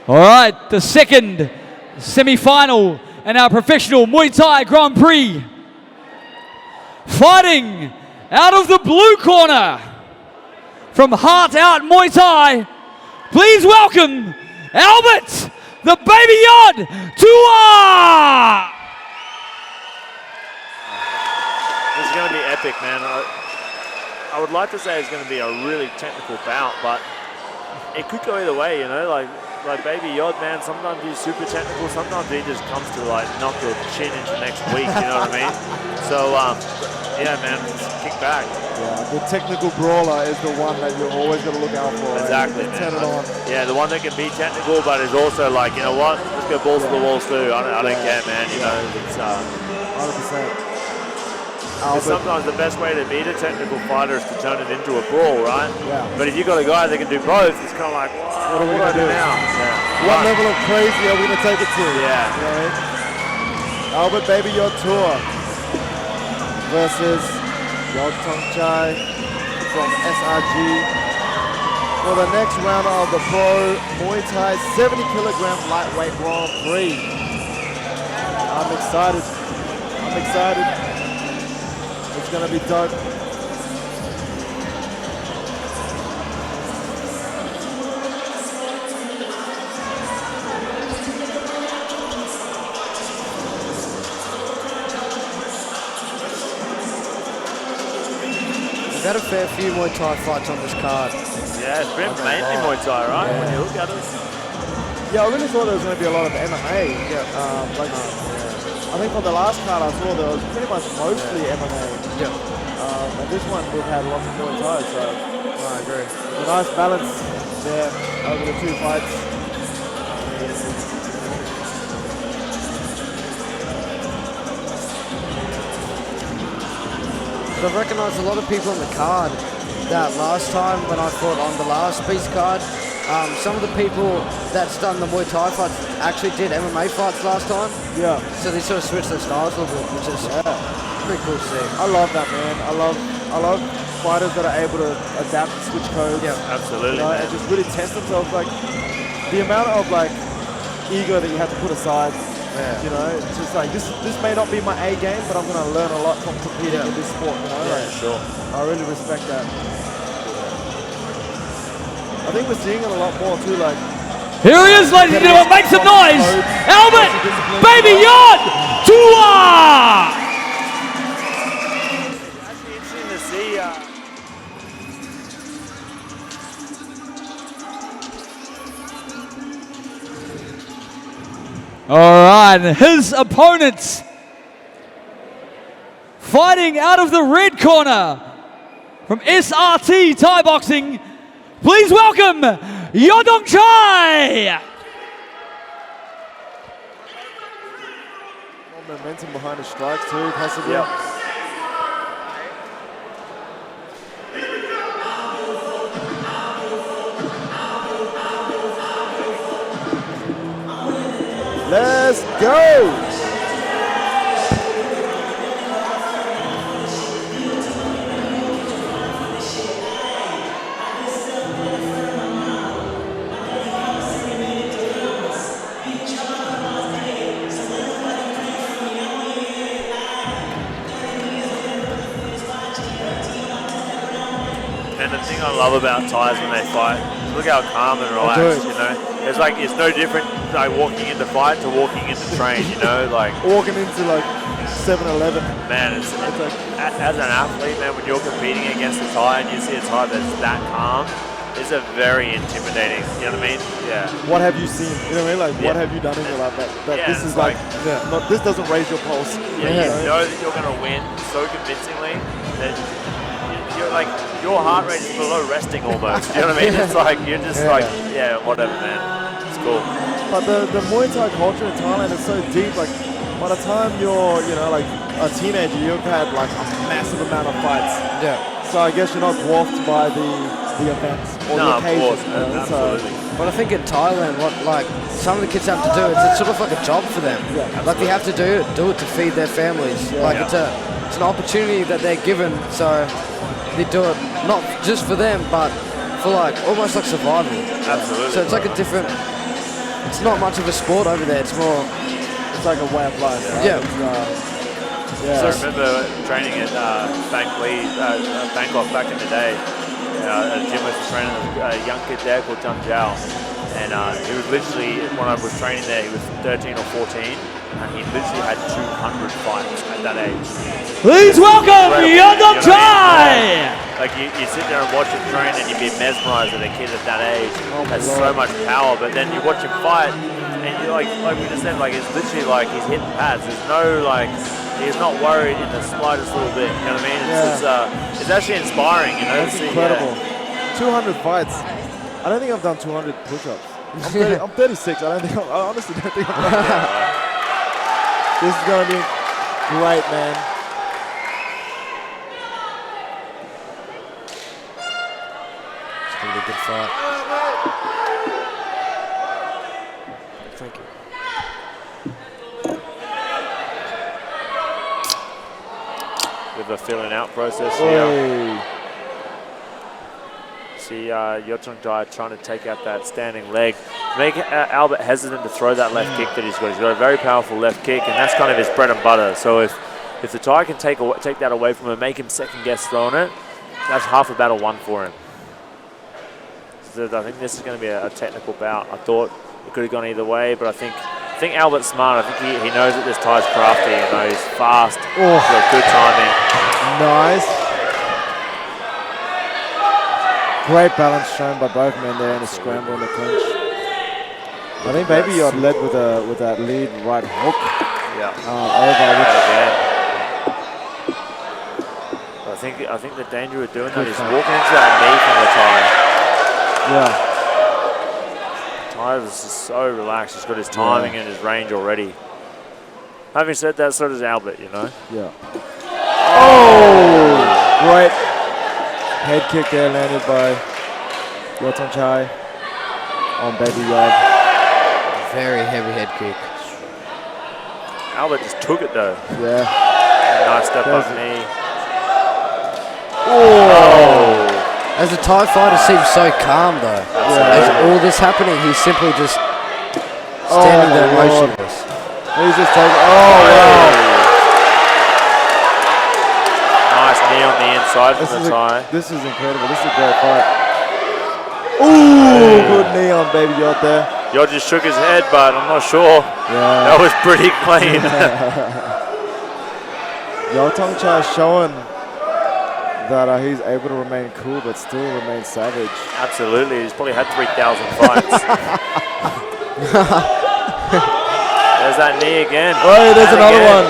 All right, the second semi-final in our professional Muay Thai Grand Prix. Fighting out of the blue corner from Heart Out Muay Thai, please welcome Albert, the Baby Yod, TUUA! This is going to be epic, man. I would like to say it's going to be a really technical bout, but it could go either way, you know, like Baby Yod, man, sometimes he's super technical, sometimes he just comes to like knock your chin into next week, you know what I mean? So, yeah, man, just kick back. Yeah, the technical brawler is the one that you're always going to look out for. Exactly, man. Turn it on. Yeah, the one that can be technical, but is also like, you know what, let's go balls to the walls too. I don't care, man, you know, it's 100%. sometimes the best way to beat a technical fighter is to turn it into a brawl, right? Yeah. But if you've got a guy that can do both, it's kind of like, what are we going to do now? Yeah. What level of crazy are we going to take it to? Yeah. Right? Albert Baby Yodchai versus YODTONGCHAI from SRG for the next round of the Pro Muay Thai 70 kilogram lightweight Grand Prix. I'm excited. It's gonna be dope. We've had a fair few Muay Thai fights on this card. Yeah, it's been mainly Muay Thai, right? Yeah. When you look at it. Yeah, I really thought there was going to be a lot of MMA. I think for the last card I saw there was pretty much mostly MMA. Yeah. And this one we've had lots of Muay Thai, so I agree. a nice balance there over the two fights. But I've recognised a lot of people on the card that last time when I fought on the last beast card, some of the people that's done the Muay Thai fights actually did MMA fights last time. Yeah. So they sort of switched their styles a little bit, which is pretty cool to see. I love that, man. I love fighters that are able to adapt and switch codes. Yeah, absolutely. You know, and just really test themselves. Like the amount of like ego that you have to put aside. Yeah. You know, it's just like this may not be my A game, but I'm gonna learn a lot from competing in this sport. You know, Yeah, like, sure. I really respect that. I think we're seeing it a lot more too. Like Here he is, ladies and gentlemen, make some noise! Albert, Baby Yod, TUUA! Actually interesting to see. All right, and his opponents fighting out of the red corner from SRT Thai Boxing. Please welcome YODTONGCHAI. more momentum behind the strikes too, possibly. Yep. Let's go! And the thing I love about Thais when they fight, look how calm and relaxed, you know. It's like, it's no different like walking into fight to walking into train, you know, like. Walking into like 7-Eleven. Man, it's like, as an athlete, man, when you're competing against a Thai and you see a Thai that's that calm, it's a very intimidating, you know what I mean? Yeah. What have you seen? You know what I mean? Like, what have you done in your life that Yeah, this is it's like, like- this doesn't raise your pulse. Yeah, you know that you're going to win so convincingly that you're like, your heart rate is below resting almost. You know what I mean? It's like, you're just like, yeah, whatever, man. It's cool. But the Muay Thai culture in Thailand is so deep. Like, by the time you're, you know, like a teenager, you've had like a massive amount of fights. Yeah. So I guess you're not dwarfed by the events or the No, of occasions. course, you know? man, absolutely. But I think in Thailand, what like some of the kids have to do, it's sort of like a job for them. Yeah, like they have to do it to feed their families. Like it's an opportunity that they're given, so they do it not just for them, but for like almost like survival. Absolutely. So it's like a different it's not much of a sport over there. It's more, it's like a way of life. Right? Yeah. Yeah. So I remember training at Bangkok back in the day. At a gym was training a young kid there called YODTONGCHAI. And he was literally, when I was training there, he was 13 or 14. And he literally had 200 fights at that age. Please welcome Yodchai! Like you sit there and watch him train and you'd be mesmerized at a kid at that age. Has so much power, but then you watch him fight and you like we just said, like it's literally like he's hitting pads. There's no like, he's not worried in the slightest little bit. You know what I mean? It's actually inspiring, you know. That's incredible. 200 fights. I don't think I've done 200 push-ups. I'm 36. I honestly don't think I've done that. This is gonna be great, man. it's gonna be a good fight. Thank you. With the filling out process here. See YODTONGCHAI trying to take out that standing leg. Make Albert hesitant to throw that left kick that he's got. He's got a very powerful left kick, and that's kind of his bread and butter. So if the Thai can take that away from him, make him second guess throwing it, that's half a battle won for him. So I think this is going to be a technical bout. I thought it could have gone either way, but I think Albert's smart. I think he knows that this Thai's crafty. You know, he's fast. He's got good timing. Nice. Great balance shown by both men there in the scramble and the clinch. I think Baby Yod led with that lead right hook. Yeah. Over. I think the danger of doing that is walking into that knee from the Thai. Yeah. Thai is just so relaxed. He's got his timing and his range already. Having said that, so does Albert, you know. Yeah. Oh! Great head kick there landed by YODTONGCHAI on Baby Yod. Very heavy head kick. Albert just took it though. Yeah. Nice step up knee. Oh! As a Thai fighter seems so calm though. As all this happening, he's simply just standing there motionless. He's just taking, oh wow. Nice knee on the inside from the Thai. This is incredible. This is a great fight. Ooh, good knee on Baby Yod there. Yod just shook his head, but I'm not sure. Yeah. That was pretty clean. YODTONGCHAI showing that he's able to remain cool but still remain savage. Absolutely. He's probably had 3,000 fights. There's that knee again. Oh, there's another one.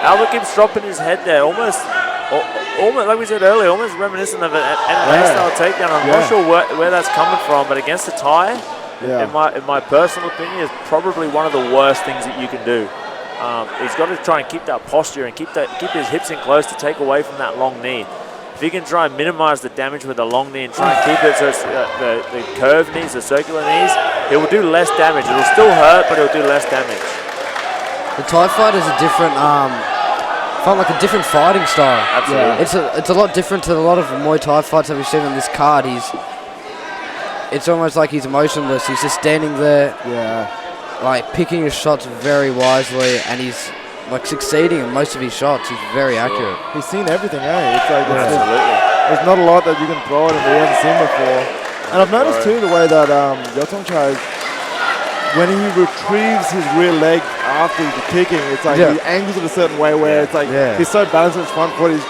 Albert keeps dropping his head there, almost like we said earlier, almost reminiscent of an MMA style takedown. I'm not sure where that's coming from, but against the Thai, in my personal opinion, is probably one of the worst things that you can do. He's got to try and keep that posture and keep his hips in close to take away from that long knee. If he can try and minimize the damage with the long knee and try and keep it so it's the curved knees, the circular knees, it will do less damage. It will still hurt, but it will do less damage. The Thai fight is a different, like a different fighting style. Absolutely. It's a lot different to a lot of Muay Thai fights that we've seen on this card. It's almost like he's emotionless. He's just standing there, like picking his shots very wisely, and he's like succeeding in most of his shots. He's very accurate. He's seen everything, It's like there's not a lot that you can throw at him that he hasn't seen before. And I've noticed too the way that YODTONGCHAI, when he retrieves his rear leg after the kicking, it's like he angles it a certain way where it's like he's so balanced on his front foot, he's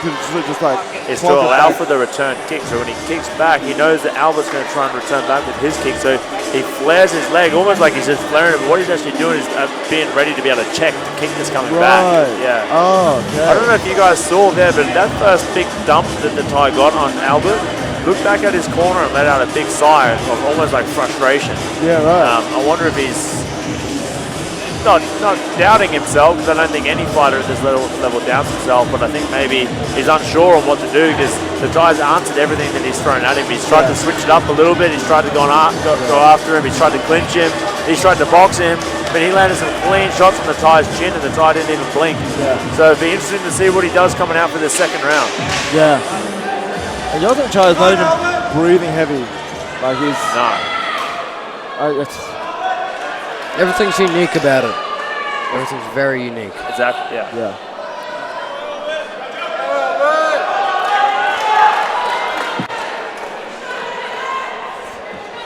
just like... It's to allow for the return kick, so when he kicks back, he knows that Albert's going to try and return back with his kick, so he flares his leg, almost like he's just flaring it, but what he's actually doing is being ready to be able to check the kick that's coming back. Yeah. Oh, okay. I don't know if you guys saw there, but that first big dump that the Thai got on Albert, looked back at his corner and let out a big sigh of almost like frustration. Yeah, right. I wonder if he's not doubting himself, because I don't think any fighter at this level doubts himself, but I think maybe he's unsure on what to do, because the Thai's answered everything that he's thrown at him. He's tried to switch it up a little bit, he's tried to go after him, he's tried to clinch him, he's tried to box him, but he landed some clean shots on the Thai's chin and the Thai didn't even blink. So it'd be interesting to see what he does coming out for this second round. Yeah. And YODTONGCHAI is not even breathing heavy. Like he's... No. Everything's unique about it. Everything's very unique. Exactly. Yeah. Yeah.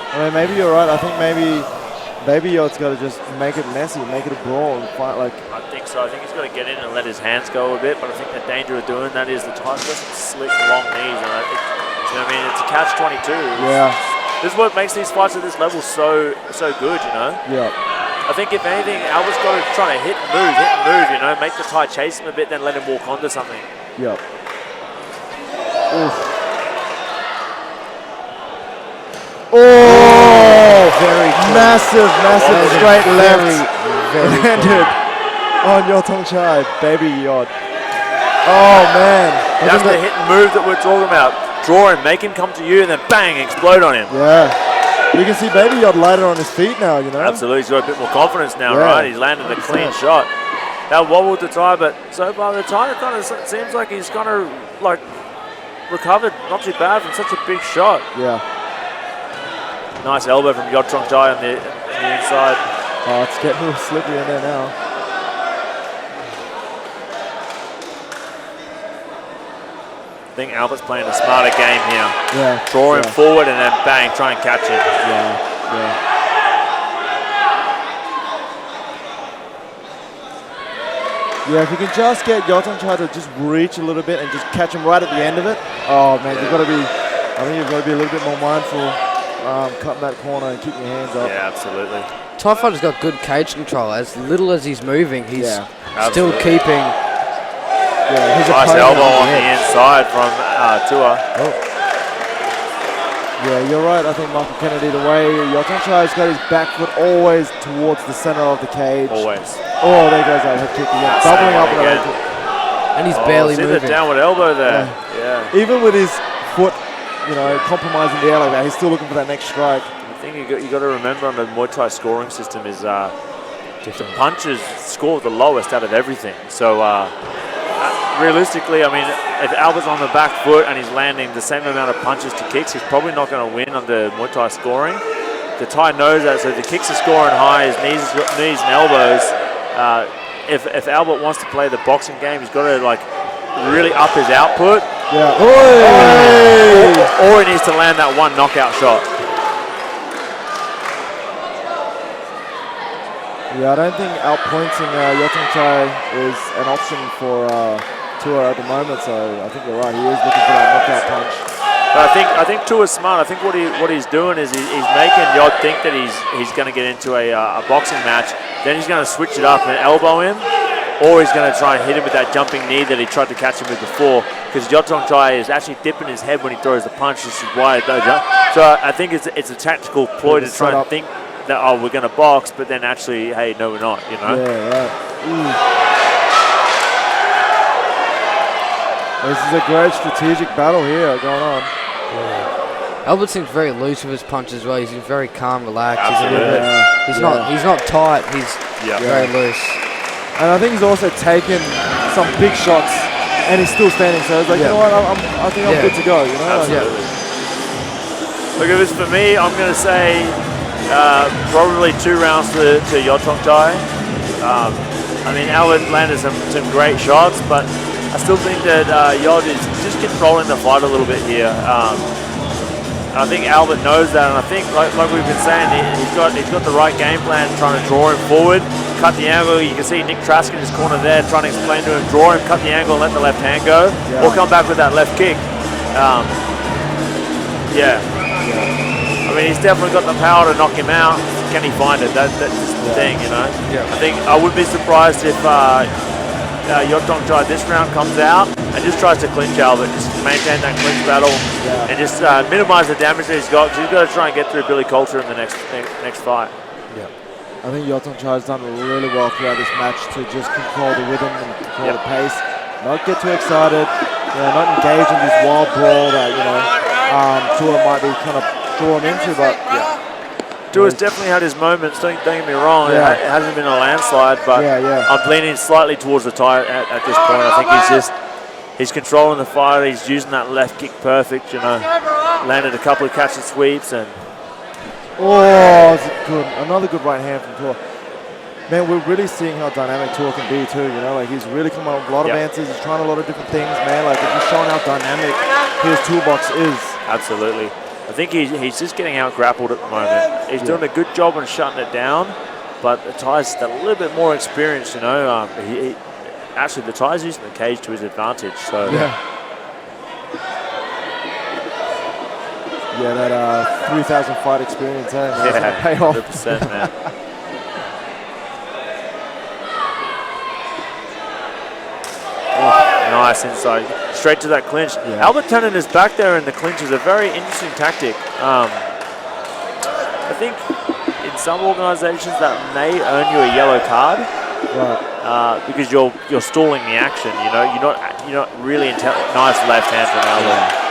I mean, maybe you're right. I think maybe Yod's got to just make it messy, make it a brawl, and fight like. I think so. I think he's got to get in and let his hands go a bit. But I think the danger of doing that is the tight doesn't slick long knees, and you know what I mean, it's a catch-22. Yeah. This is what makes these fights at this level so good. You know. Yeah. I think if anything, Albert's got to try to hit and move. You know, make the tie chase him a bit, then let him walk onto something. Yep. Oof. Oh, very cool. massive straight left Very landed on YODTONGCHAI, baby Yod. Oh man, that's the hit and move that we're talking about. Draw him, make him come to you, and then bang, explode on him. Yeah, you can see baby Yod lighter on his feet now. You know, absolutely, he's got a bit more confidence now, right? He's landed a clean shot. That wobbled the tie, but so far the tie kind of seems like he's kind of like recovered not too bad from such a big shot. Yeah. Nice elbow from YODTONGCHAI on the inside. Oh, it's getting a little slippery in there now. I think Albert's playing a smarter game here. Yeah. Draw him forward and then bang, try and catch him. Yeah. Yeah, if you can just get YODTONGCHAI to just reach a little bit and just catch him right at the end of it. Oh man, you've got to be. I think you've got to be a little bit more mindful. Cutting that corner and keeping your hands up. Yeah, absolutely. Thai fighter's got good cage control. As little as he's moving, he's still absolutely. keeping. Yeah, his nice opponent elbow on the inside from TUUA. Oh. Yeah, you're right. I think Michael Kennedy, the way YODTONGCHAI's got his back foot always towards the center of the cage. Always. Oh, there goes that head kick again. Doubling up on that head kick. And he's barely see moving. the downward elbow there. Yeah. Even with his foot, you know, compromising the air like that, he's still looking for that next strike. The thing you got to remember on the Muay Thai scoring system is the punches score the lowest out of everything. So realistically, I mean, if Albert's on the back foot and he's landing the same amount of punches to kicks, he's probably not going to win on the Muay Thai scoring. The Thai knows that, so if the kicks are scoring high, his knees and elbows. If Albert wants to play the boxing game, he's got to like really up his output. Yeah. Or he needs to land that one knockout shot. Yeah, I don't think outpointing YODTONGCHAI is an option for TUUA at the moment, so I think you're right. He is looking for that knockout punch. But I think TUUA's smart. I think what he's doing is he's making Yod think that he's going to get into a boxing match. Then he's going to switch it up and elbow him, or he's going to try and hit him with that jumping knee that he tried to catch him with before. Because YODTONGCHAI is actually dipping his head when he throws the punch. This is why it does. So I think it's a tactical ploy to try and think that, oh, we're going to box, but then actually, hey, no, we're not, you know? Yeah, right. This is a great strategic battle here going on. Yeah. Albert seems very loose with his punches as well. He's very calm, relaxed. Absolutely. He's not tight. He's very loose. And I think he's also taken some big shots, and he's still standing. So it's like, you know what? I think I'm good to go. You know? Absolutely. Look, if it's for me, I'm going to say probably 2 rounds to YODTONGCHAI. I mean, Albert landed some great shots, but I still think that Yod is just controlling the fight a little bit here. I think Albert knows that, and I think, like we've been saying, he's got the right game plan, trying to draw him forward, cut the angle. You can see Nick Trask in his corner there, trying to explain to him, draw him, cut the angle, and let the left hand go, or come back with that left kick. I mean, he's definitely got the power to knock him out. Can he find it? That's the thing, you know. I think I wouldn't be surprised if YODTONGCHAI this round comes out and just tries to clinch Albert, just maintain that clinch battle, and just minimize the damage that he's got. Because he's got to try and get through Billy Coulter in the next fight. Yeah, I think YODTONGCHAI has done really well throughout this match to just control the rhythm and control the pace, not get too excited, not engage in this wild brawl that TUUA might be kind of drawn into. But TUUA's definitely had his moments, don't get me wrong. It hasn't been a landslide, but I'm leaning slightly towards the tie at this point. I think he's controlling the fight. He's using that left kick perfect, landed a couple of catch and sweeps. And it's good. Another good right hand from TUUA. man, we're really seeing how dynamic TUUA can be too, you know, like he's really coming up with a lot of answers, he's trying a lot of different things, man, like he's showing how dynamic his toolbox is. Absolutely. I think he's just getting out grappled at the moment. He's doing a good job on shutting it down, but the Thai's a little bit more experienced, you know. Actually, the Thai's using the cage to his advantage, so. Yeah, that 3,000 fight experience, eh? That's gonna pay off. 100%, man. Nice inside, straight to that clinch. Albert turning his back there in the clinch is a very interesting tactic. I think in some organisations that may earn you a yellow card, because you're stalling the action. You know, you're not really nice left hand from Albert.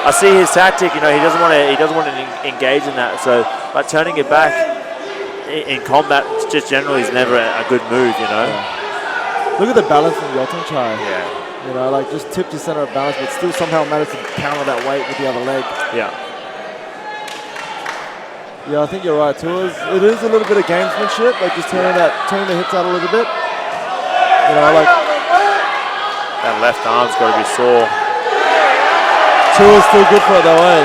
I see his tactic. You know, he doesn't want to engage in that. So, but turning it back in combat just generally is never a good move. You know. Look at the balance from YODTONGCHAI. Yeah. You know, like just tipped his center of balance, but still somehow managed to counter that weight with the other leg. Yeah. Yeah, I think you're right too. It is a little bit of gamesmanship, like just turning the hips out a little bit. You know, like that left arm's got to be sore. TUUA's still good for it though, eh?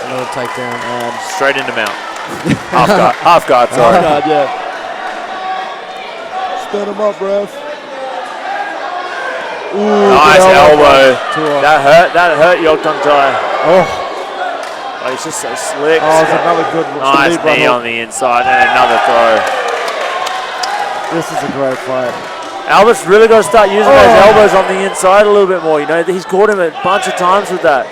Another takedown. Straight into mount. half guard, sorry. Half guard, yeah. Spin him up, ref. Ooh, nice elbow. TUUA. That hurt YODTONGCHAI. Oh, he's just so slick. Oh, it's another good nice knee on the inside and another throw. This is a great fight. Albert's really got to start using those elbows on the inside a little bit more. You know, he's caught him a bunch of times with that.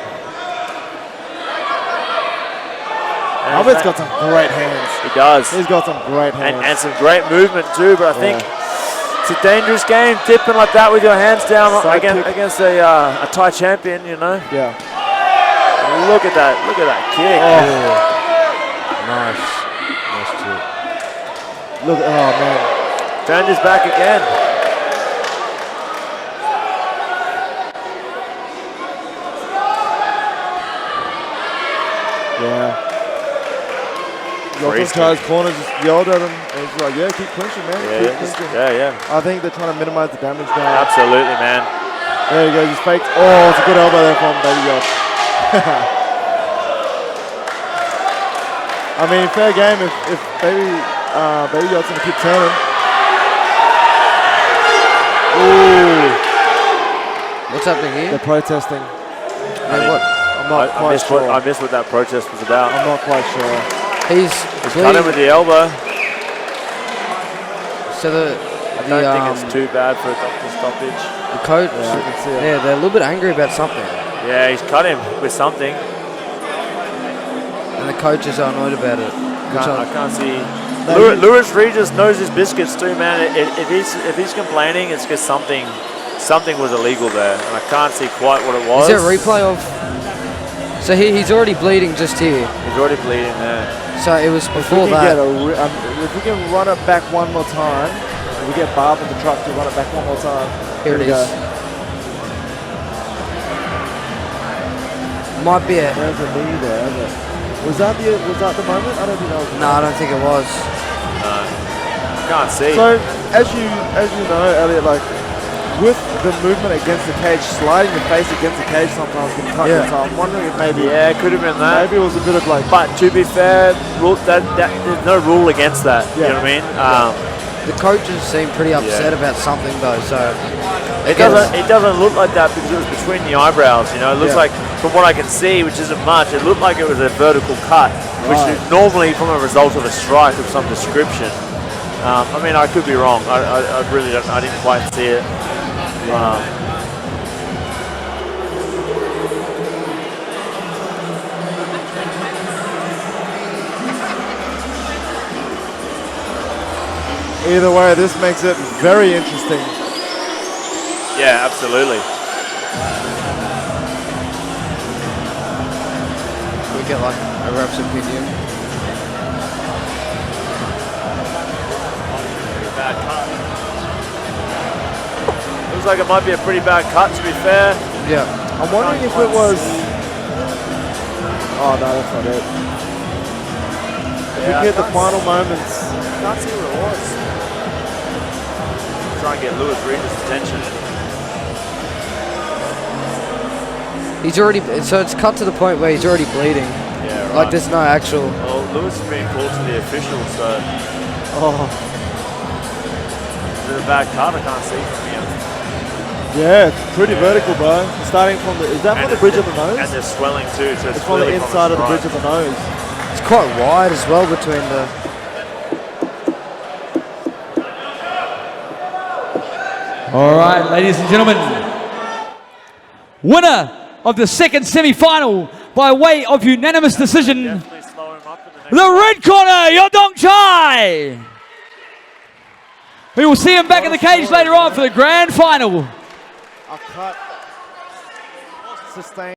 Albert's got some great hands. He does. He's got some great hands. And some great movement too, but I think it's a dangerous game, dipping like that with your hands down against a Thai champion, you know. Yeah. Look at that kick. Nice kick. Look, oh man. Turned his back again. Yeah. YODTONGCHAI's corner just yelled at him and he's like, yeah, keep clinching, man. Keep clinching. Yeah. I think they're trying to minimize the damage now. Absolutely, man. There you go, he's faked. Oh, it's a good elbow there from Baby Yod. I mean, fair game if Baby Yod's gonna keep turning. Ooh. What's happening here? They're protesting. What? I'm not quite sure. I missed what that protest was about. I'm not quite sure. He's cut him with the elbow. So I don't think it's too bad for a doctor stoppage. The coach, they're a little bit angry about something. Yeah, he's cut him with something. And the coaches are annoyed about it. I can't see. Luis Regis knows his biscuits too, man. If he's complaining, it's because something was illegal there, and I can't see quite what it was. Is there a replay of? So he's already bleeding just here. He's already bleeding there. So it was before that. If we can run it back one more time, if we get Barb in the truck to run it back one more time. Here it is. Might be it. There's a knee there, isn't it? Was that the moment? I don't think that was. No, I don't think it was. No, I can't see. So as you know, Elliot, like with the movement against the cage, sliding the face against the cage sometimes can cut you. So I'm wondering if maybe it could have been that. Maybe it was a bit of like. But to be fair, there's no rule against that. You know what I mean? The coaches seem pretty upset about something though. So it doesn't look like that because it was between the eyebrows. You know, it looks like from what I can see, which isn't much, it looked like it was a vertical cut, which is normally from a result of a strike of some description. I mean, I could be wrong. I really don't. I didn't quite see it. Either way, this makes it very interesting. Yeah, absolutely. We get like a ref's opinion. Bad cut. Looks like it might be a pretty bad cut, to be fair. Yeah. I'm wondering if it was. Oh no, that's not it. If you hit the final moments. Can't see what it was. Try and get Lewis Reed's attention. He's already, so it's cut to the point where he's already bleeding. Yeah, right. Like there's no actual. Well, Lewis is being called to the officials, so. Oh. Is it a bad cut? I can't see from here. Yeah, it's pretty vertical, bro. Starting from the, is that from the bridge of the nose? And they're swelling too, so it's from the inside of the bridge of the nose. It's quite wide as well between the. All right, ladies and gentlemen. Winner of the second semi-final by way of unanimous decision. Definitely slow him up in the next The red corner, YODTONGCHAI. We will see him back in the cage later on for the grand final. A cut. Sustained.